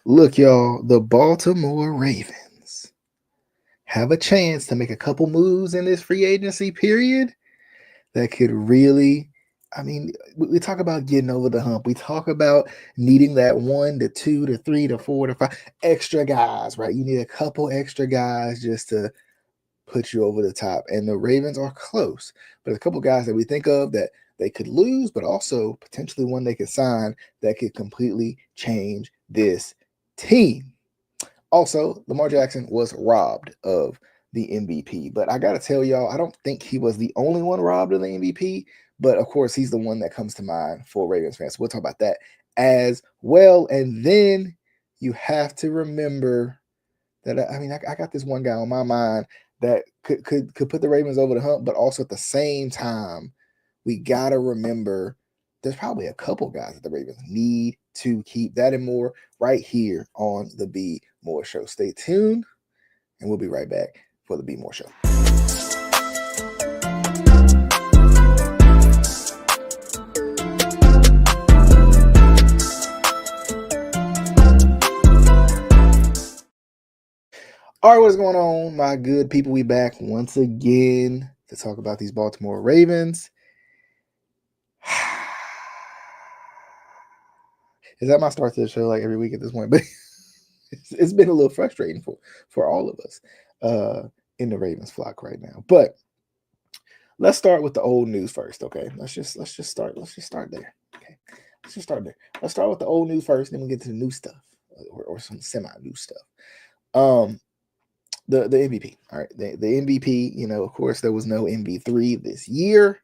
Look, y'all, the Baltimore Ravens have a chance to make a couple moves in this free agency period that could really, I mean, we talk about getting over the hump. We talk about needing that 1 to 2 to 3 to 4 to 5 extra guys, right? You need a couple extra guys just to put you over the top. And the Ravens are close, but a couple guys that we think of that they could lose, but also potentially one they could sign that could completely change this team. Also, Lamar Jackson was robbed of the MVP, but I got to tell y'all, I don't think he was the only one robbed of the MVP, but of course, he's the one that comes to mind for Ravens fans. So we'll talk about that as well. And then you have to remember that I got this one guy on my mind that could put the Ravens over the hump, but also at the same time, we gotta remember there's probably a couple guys that the Ravens need to keep. That and more right here on the Be More Show. Stay tuned, and we'll be right back for the Be More Show. All right, what's going on, my good people? We back once again to talk about these Baltimore Ravens. Is that my start to the show like every week at this point? But it's been a little frustrating for all of us in the Ravens flock right now. But let's start with the old news first, okay? Let's just start there. Okay. Let's start there. Let's start with the old news first, then we'll get to the new stuff or some semi-new stuff. The MVP. All right. The MVP, of course, there was no MV3 this year.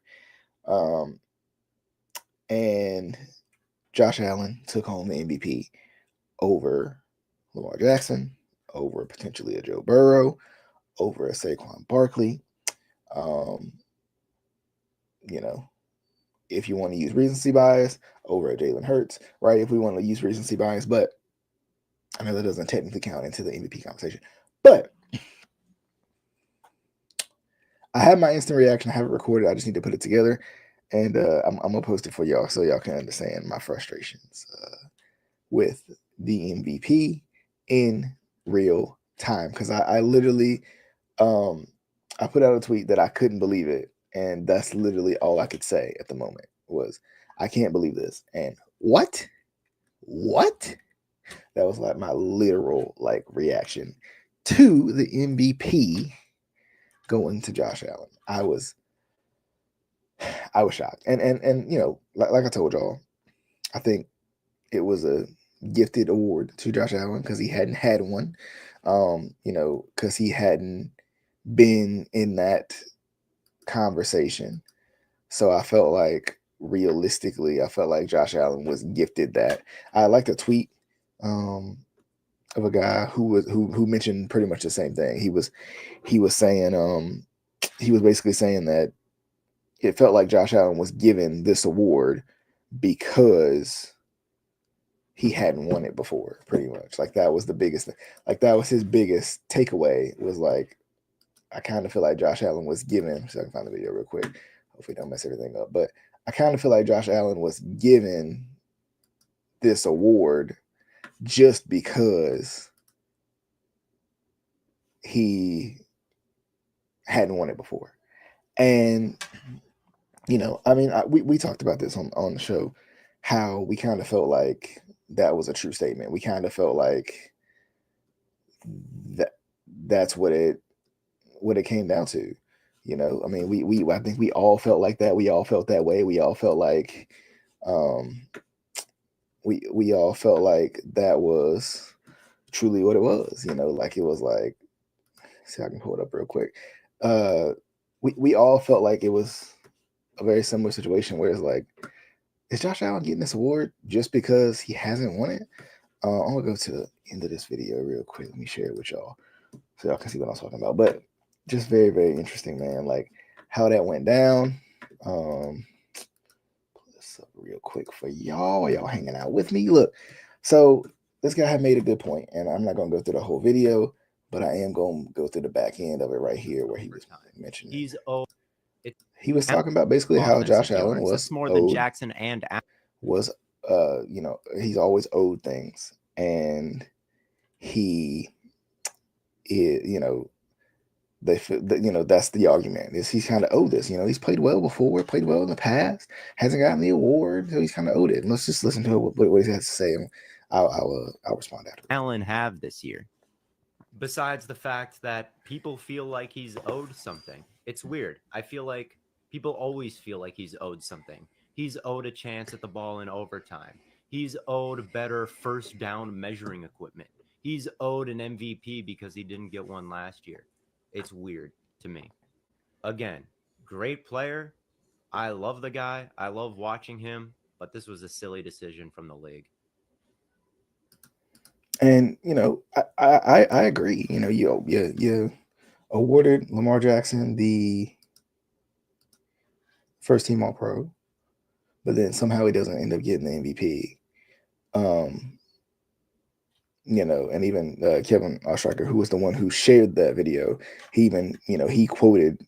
And Josh Allen took home the MVP over Lamar Jackson, over potentially a Joe Burrow, over a Saquon Barkley. You know, if you want to use recency bias, over a Jalen Hurts, right? If we want to use recency bias, but I know that doesn't technically count into the MVP conversation. But I have my instant reaction. I have it recorded. I just need to put it together, and I'm gonna post it for y'all so y'all can understand my frustrations with the MVP in real time. Because I literally, I put out a tweet that I couldn't believe it, and that's literally all I could say at the moment was, I can't believe this. And what? That was like my literal reaction to the MVP going to Josh Allen. I was shocked, and like I told y'all, I think it was a gifted award to Josh Allen because he hadn't had one, because he hadn't been in that conversation. So I felt like realistically, I felt like Josh Allen was gifted that. I liked a tweet of a guy who mentioned pretty much the same thing. He was saying he was basically saying that it felt like Josh Allen was given this award because he hadn't won it before, pretty much. Like that was the biggest thing. Like that was his biggest takeaway was like, I kind of feel like Josh Allen was given, so I can find the video real quick. Hopefully don't mess everything up. But I kind of feel like Josh Allen was given this award just because he hadn't won it before. And, we talked about this on the show, how we kind of felt like that was a true statement. We kind of felt like that's what it came down to. I think we all felt like that. We all felt that way. We all felt like we all felt like that was truly what it was. Like it was like, see, I can pull it up real quick. We all felt like it was a very similar situation where it's like, is Josh Allen getting this award just because he hasn't won it? I'm gonna go to the end of this video real quick. Let me share it with y'all so y'all can see what I'm talking about. But just very, very interesting, man. Like how that went down. Pull this up real quick for y'all. Y'all hanging out with me. Look, so this guy had made a good point, and I'm not gonna go through the whole video, but I am gonna go through the back end of it right here where he was mentioning. He was talking about basically how Josh Allen was more than Jackson and was he's always owed things and he is, that's the argument is he's kind of owed this. He's played well before, played well in the past, hasn't gotten the award, so he's kind of owed it. And let's just listen to what he has to say, and I'll respond after. Allen have this year? Besides the fact that people feel like he's owed something. It's weird. I feel like people always feel like he's owed something. He's owed a chance at the ball in overtime. He's owed better first down measuring equipment. He's owed an MVP because he didn't get one last year. It's weird to me. Again, great player. I love the guy. I love watching him, but this was a silly decision from the league. And I agree. You awarded Lamar Jackson the first team All Pro, but then somehow he doesn't end up getting the MVP. And even Kevin Oestreicher, who was the one who shared that video, he quoted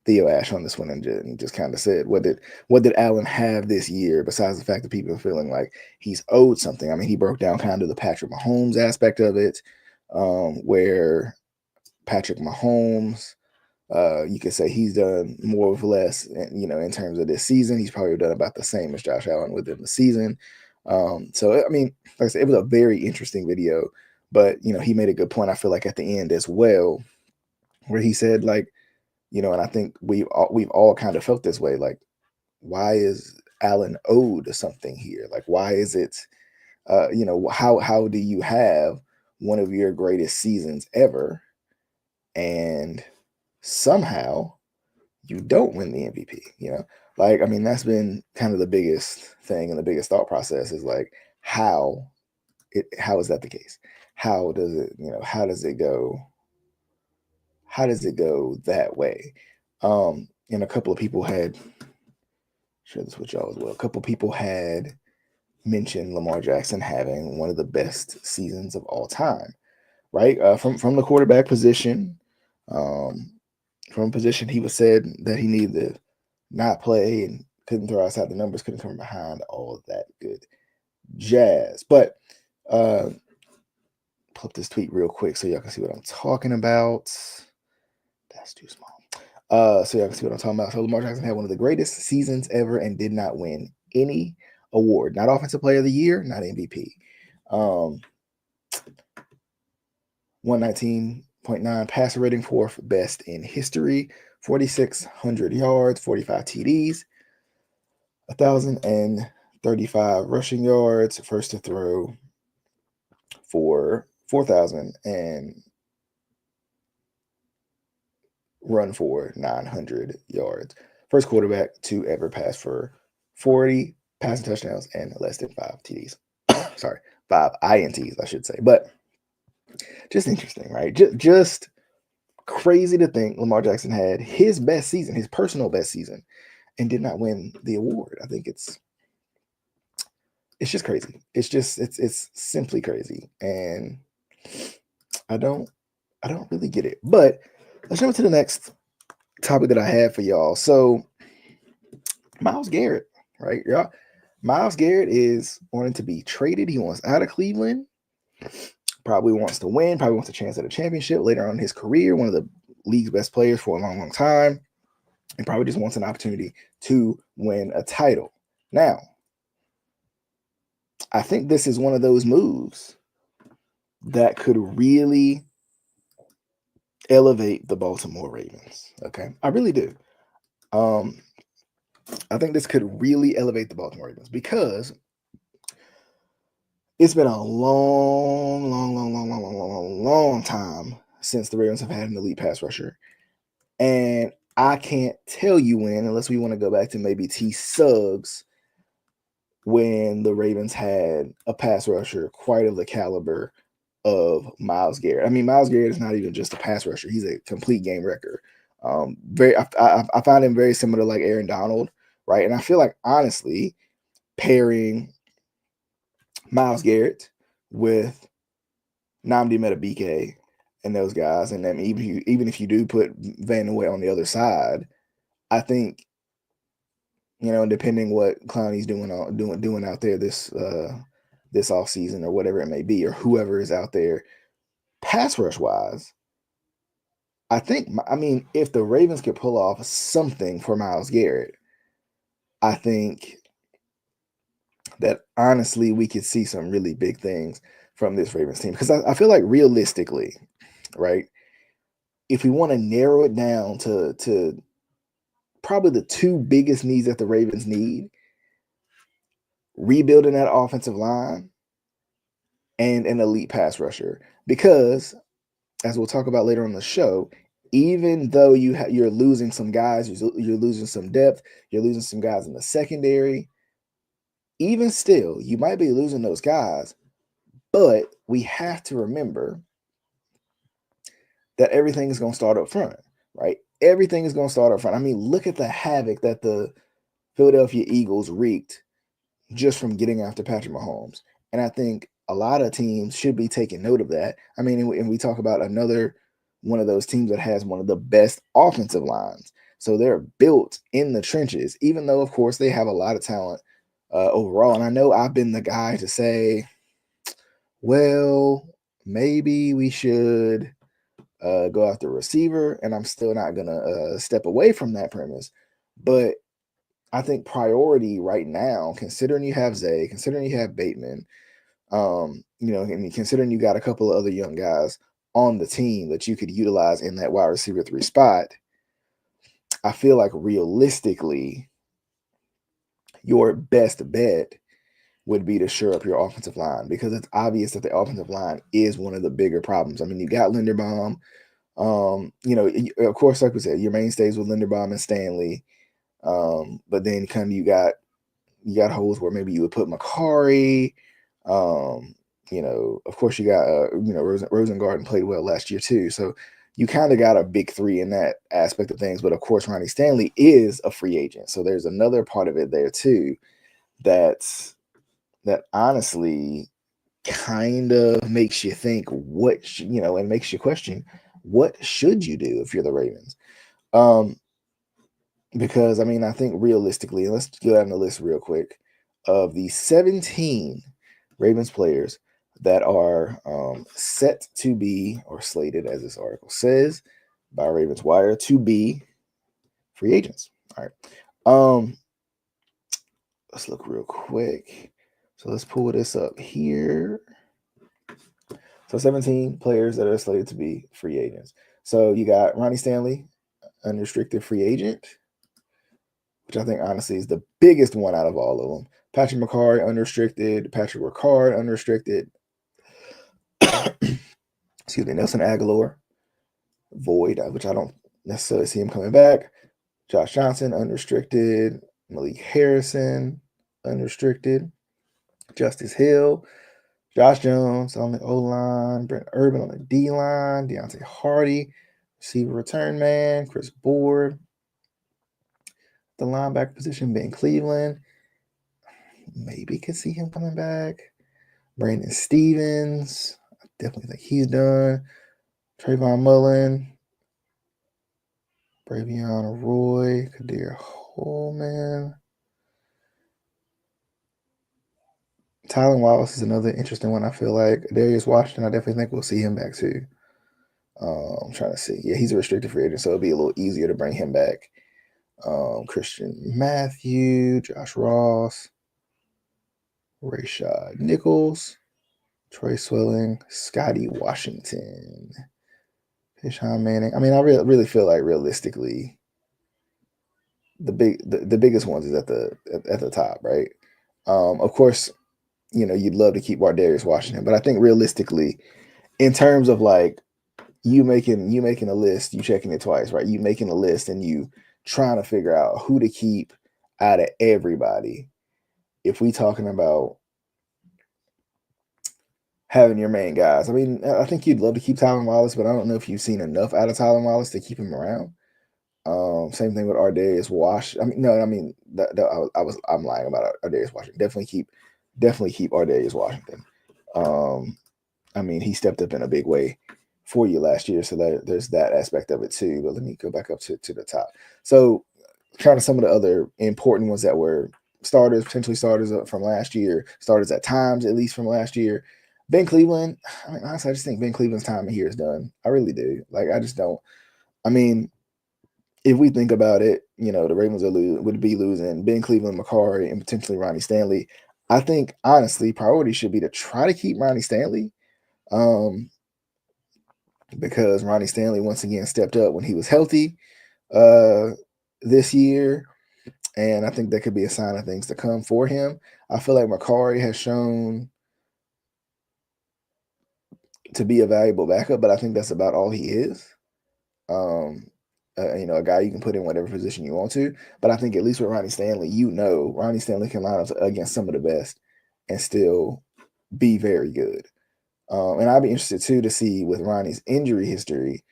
Theo Ash on this one and just kind of said, what did Allen have this year besides the fact that people are feeling like he's owed something? I mean, he broke down kind of the Patrick Mahomes aspect of it, where Patrick Mahomes, you could say he's done more or less, in terms of this season. He's probably done about the same as Josh Allen within the season. So, I mean, like I said, it was a very interesting video, but, he made a good point, I feel like, at the end as well, where he said, like, and I think we've all kind of felt this way, like, why is Allen owed something here? Like, why is it, how do you have one of your greatest seasons ever and somehow you don't win the MVP? Like, I mean, that's been kind of the biggest thing and the biggest thought process is like, how is that the case? How does it go? How does it go that way? And a couple of people had share this with y'all as well. A couple of people had mentioned Lamar Jackson having one of the best seasons of all time, right? From the quarterback position, from a position he was said that he needed to not play and couldn't throw outside the numbers, couldn't come behind, all of that good jazz. But pull up this tweet real quick so y'all can see what I'm talking about. That's too small. So y'all can see what I'm talking about. So Lamar Jackson had one of the greatest seasons ever and did not win any award. Not Offensive Player of the Year, not MVP. 119.9 passer rating, fourth best in history, 4,600 yards, 45 TDs, 1,035 rushing yards, first to throw for 4,000 and run for 900 yards. First quarterback to ever pass for 40 passing touchdowns and less than 5 TDs. Sorry, 5 INTs, I should say. But just interesting, right? Just crazy to think Lamar Jackson had his best season, his personal best season, and did not win the award. I think it's just crazy. It's simply crazy, and I don't really get it. But let's jump to the next topic that I have for y'all. So Myles Garrett, right? Yeah, Myles Garrett is wanting to be traded. He wants out of Cleveland. Probably wants to win. Probably wants a chance at a championship later on in his career. One of the league's best players for a long, long time. And probably just wants an opportunity to win a title. Now, I think this is one of those moves that could really elevate the Baltimore Ravens. Okay, I really do. I think this could really elevate the Baltimore Ravens because it's been a long time since the Ravens have had an elite pass rusher. And I can't tell you when, unless we want to go back to maybe T. Suggs, when the Ravens had a pass rusher quite of the caliber of Myles Garrett. I mean, Myles Garrett is not even just a pass rusher. He's a complete game wrecker. I find him very similar to like Aaron Donald, right? And I feel like, honestly, pairing Myles Garrett with Nnamdi Madubuike and those guys, and then even if you do put Van Noy on the other side, I think, depending what Clowney's doing out there this this offseason or whatever it may be, or whoever is out there pass rush wise. I mean, if the Ravens could pull off something for Myles Garrett, I think that honestly we could see some really big things from this Ravens team. Because I feel like realistically, right, if we want to narrow it down to probably the two biggest needs that the Ravens need, rebuilding that offensive line and an elite pass rusher. Because, as we'll talk about later on the show, even though you're losing some guys, you're losing some depth, you're losing some guys in the secondary, even still, you might be losing those guys, but we have to remember that everything is going to start up front, right? Everything is going to start up front. I mean, look at the havoc that the Philadelphia Eagles wreaked just from getting after Patrick Mahomes. And I think a lot of teams should be taking note of that. I mean, and we talk about another one of those teams that has one of the best offensive lines. So they're built in the trenches, even though, of course, they have a lot of talent overall. And I know I've been the guy to say, well, maybe we should go after receiver, and I'm still not going to step away from that premise. But I think priority right now, considering you have Zay, considering you have Bateman, and considering you got a couple of other young guys on the team that you could utilize in that wide receiver 3 spot, I feel like realistically, your best bet would be to shore up your offensive line, because it's obvious that the offensive line is one of the bigger problems. I mean, you got Linderbaum, of course, like we said, your mainstays with Linderbaum and Stanley, but then kind of you got holes where maybe you would put Macari. Of course, you got Rosengarten played well last year too, so you kind of got a big three in that aspect of things. But of course, Ronnie Stanley is a free agent, so there's another part of it there too that honestly kind of makes you think and makes you question what should you do if you're the Ravens. Because I mean, I think realistically, let's go down the list real quick of the 17 Ravens players that are set to be, or slated, as this article says, by Ravens Wire, to be free agents. All right. Let's look real quick. So let's pull this up here. So 17 players that are slated to be free agents. So you got Ronnie Stanley, unrestricted free agent, which I think honestly is the biggest one out of all of them. Patrick Macari, unrestricted. Patrick Ricard, unrestricted. Excuse me. Nelson Aguilar, void, which I don't necessarily see him coming back. Josh Johnson, unrestricted. Malik Harrison, unrestricted. Justice Hill, Josh Jones on the O-line, Brent Urban on the D-line, Deontay Hardy, receiver return man, Chris Board. The linebacker position, Ben Cleveland. Maybe could see him coming back. Brandon Stevens, I definitely think he's done. Trayvon Mullen, Bravion Roy, Kadir Holman. Tylan Wallace is another interesting one. I feel like Darius Washington, I definitely think we'll see him back too. I'm trying to see. Yeah, he's a restricted free agent, so it'll be a little easier to bring him back. Christian Matthew, Josh Ross, Rashad Nichols, Troy Swilling, Scotty Washington, Deshaun Manning. I mean, I really feel like realistically, the biggest ones is at the top, right? Of course, you'd love to keep Darius Washington, but I think realistically, in terms of like you making a list, you checking it twice, right? You making a list and you trying to figure out who to keep out of everybody. If we talking about having your main guys, I mean, I think you'd love to keep Tylan Wallace, but I don't know if you've seen enough out of Tylan Wallace to keep him around. Same thing with Ardarius Washington. I'm lying about Ardarius Washington. Definitely keep Ardarius Washington. I mean, he stepped up in a big way for you last year, so there's that aspect of it too. But let me go back up to the top. So, trying to some of the other important ones that were starters, potentially starters from last year, starters at times, at least from last year. Ben Cleveland, I mean, honestly, I just think Ben Cleveland's time here is done. I really do. Like, I just don't. I mean, if we think about it, the Ravens would be losing Ben Cleveland, Macari, and potentially Ronnie Stanley. I think, honestly, priority should be to try to keep Ronnie Stanley. Because Ronnie Stanley once again stepped up when he was healthy this year, and I think that could be a sign of things to come for him. I feel like Macari has shown to be a valuable backup, but I think that's about all he is. A guy you can put in whatever position you want to, but I think at least with Ronnie Stanley, Ronnie Stanley can line up against some of the best and still be very good. And I'd be interested too to see with Ronnie's injury history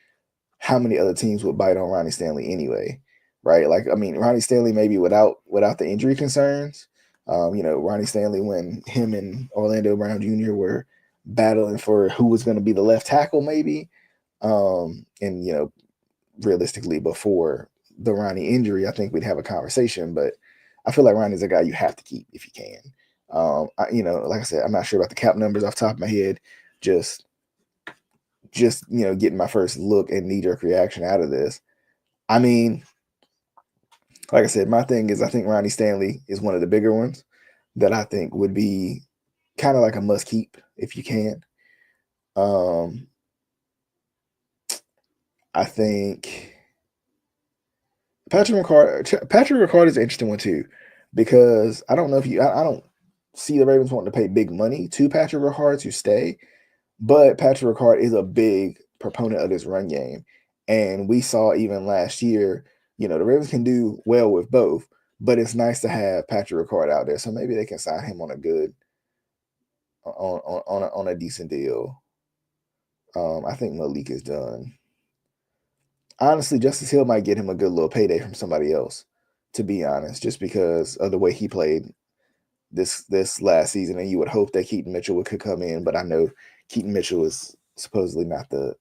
how many other teams would bite on Ronnie Stanley anyway, right? Like, I mean, Ronnie Stanley maybe without the injury concerns. Ronnie Stanley when him and Orlando Brown Jr. were battling for who was going to be the left tackle, maybe. And realistically, before the Ronnie injury, I think we'd have a conversation. But I feel like Ronnie's a guy you have to keep if you can. Like I said, I'm not sure about the cap numbers off the top of my head. Just getting my first look and knee-jerk reaction out of this. I mean, like I said, my thing is I think Ronnie Stanley is one of the bigger ones that I think would be kind of like a must keep if you can. I think Patrick Ricard is an interesting one too, because I don't know if I don't see the Ravens wanting to pay big money to Patrick Ricard to stay. But Patrick Ricard is a big proponent of this run game. And we saw even last year, the Ravens can do well with both, but it's nice to have Patrick Ricard out there. So maybe they can sign him on a decent deal. I think Malik is done. Honestly, Justice Hill might get him a good little payday from somebody else, to be honest, just because of the way he played this last season. And you would hope that Keaton Mitchell could come in, but I know Keaton Mitchell is supposedly not the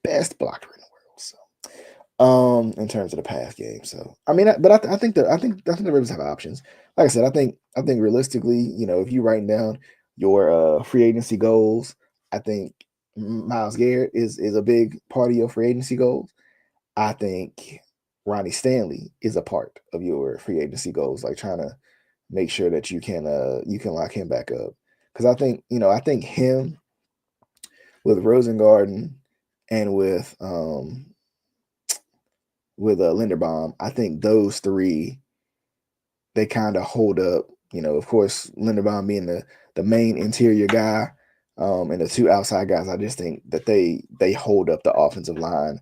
best blocker in the world. So, in terms of the pass game, so I mean, but I think the Ravens have options. Like I said, I think realistically, if you write down your free agency goals, I think Myles Garrett is a big part of your free agency goals. I think Ronnie Stanley is a part of your free agency goals, like trying to make sure that you can lock him back up. Because I think him with Rosengarten and with Linderbaum, I think those three, they kind of hold up. Of course, Linderbaum being the main interior guy, and the two outside guys, I just think that they hold up the offensive line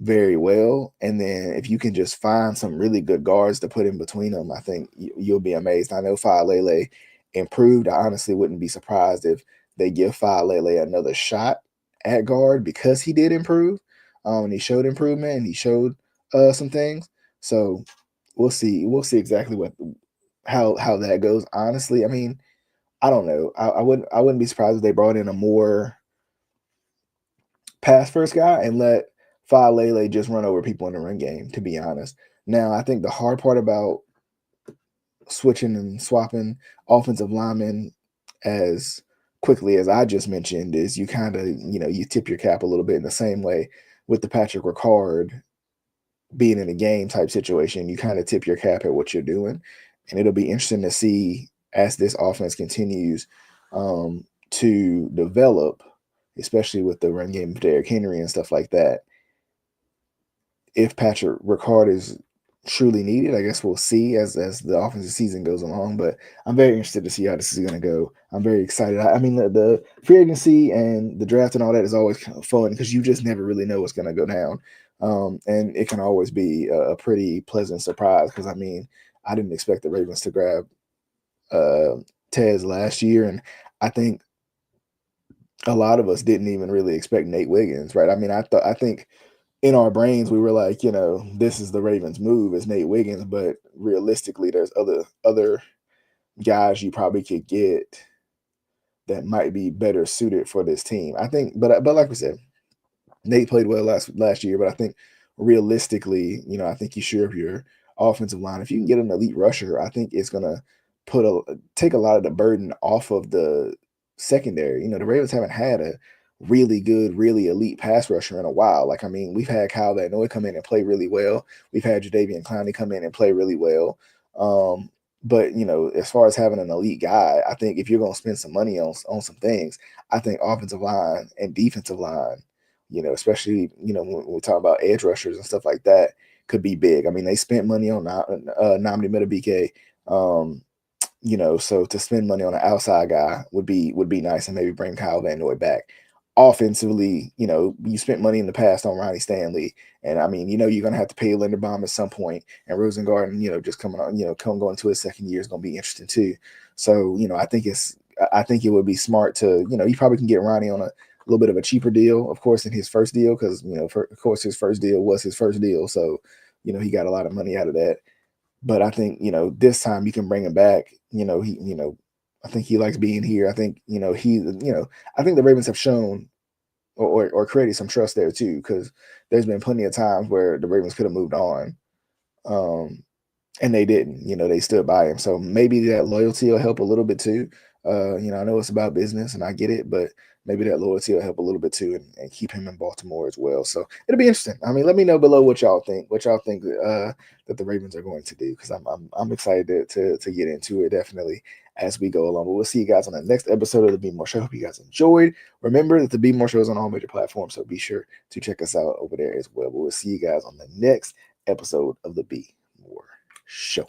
very well. And then if you can just find some really good guards to put in between them, I think you'll be amazed. I know Faalele improved. I honestly wouldn't be surprised if they give Faalele another shot at guard because he did improve. And he showed improvement and he showed some things. So we'll see. We'll see exactly how that goes. Honestly, I mean, I don't know. I wouldn't be surprised if they brought in a more pass first guy and let Faalele just run over people in the run game, to be honest. Now, I think the hard part about switching and swapping offensive linemen as quickly as I just mentioned is you kind of, you tip your cap a little bit in the same way with the Patrick Ricard being in a game type situation. You kind of tip your cap at what you're doing. And it'll be interesting to see as this offense continues to develop, especially with the run game of Derrick Henry and stuff like that. If Patrick Ricard is truly needed, I guess we'll see as the offensive season goes along. But I'm very interested to see how this is going to go. I'm very excited. I mean, the free agency and the draft and all that is always kind of fun because you just never really know what's going to go down. And it can always be a pretty pleasant surprise because, I mean, I didn't expect the Ravens to grab Tez last year. And I think a lot of us didn't even really expect Nate Wiggins, right? I mean, I think in our brains, we were like, this is the Ravens' move is Nate Wiggins, but realistically, there's other guys you probably could get that might be better suited for this team. I think, but like we said, Nate played well last year, but I think realistically, I think you sure of your offensive line. If you can get an elite rusher, I think it's gonna take a lot of the burden off of the secondary. The Ravens haven't had a really good, really elite pass rusher in a while. Like, I mean, we've had Kyle Van Noy come in and play really well. We've had Jadeveon Clowney come in and play really well. But as far as having an elite guy, I think if you're going to spend some money on some things, I think offensive line and defensive line, especially when we talk about edge rushers and stuff like that, could be big. I mean, they spent money on Nnamdi Madubuike, so to spend money on an outside guy would be nice, and maybe bring Kyle Van Noy back. Offensively, you spent money in the past on Ronnie Stanley, and I mean, you're gonna have to pay Linderbaum at some point, and Rosengarten, just coming on, going to his second year is gonna be interesting too. So, I think it would be smart to, you probably can get Ronnie on a little bit of a cheaper deal, of course, in his first deal, because of course his first deal was his first deal, so he got a lot of money out of that. But I think, this time you can bring him back. I think he likes being here. I think, I think the Ravens have shown or created some trust there too, because there's been plenty of times where the Ravens could have moved on. And they didn't, they stood by him. So maybe that loyalty will help a little bit too. I know it's about business and I get it, but maybe that loyalty will help a little bit too, and keep him in Baltimore as well. So it'll be interesting. I mean, let me know below what y'all think that the Ravens are going to do, because I'm excited to get into it definitely as we go along. But we'll see you guys on the next episode of the Be More Show. Hope you guys enjoyed. Remember that the Be More Show is on all major platforms, so be sure to check us out over there as well. But we'll see you guys on the next episode of the Be More Show.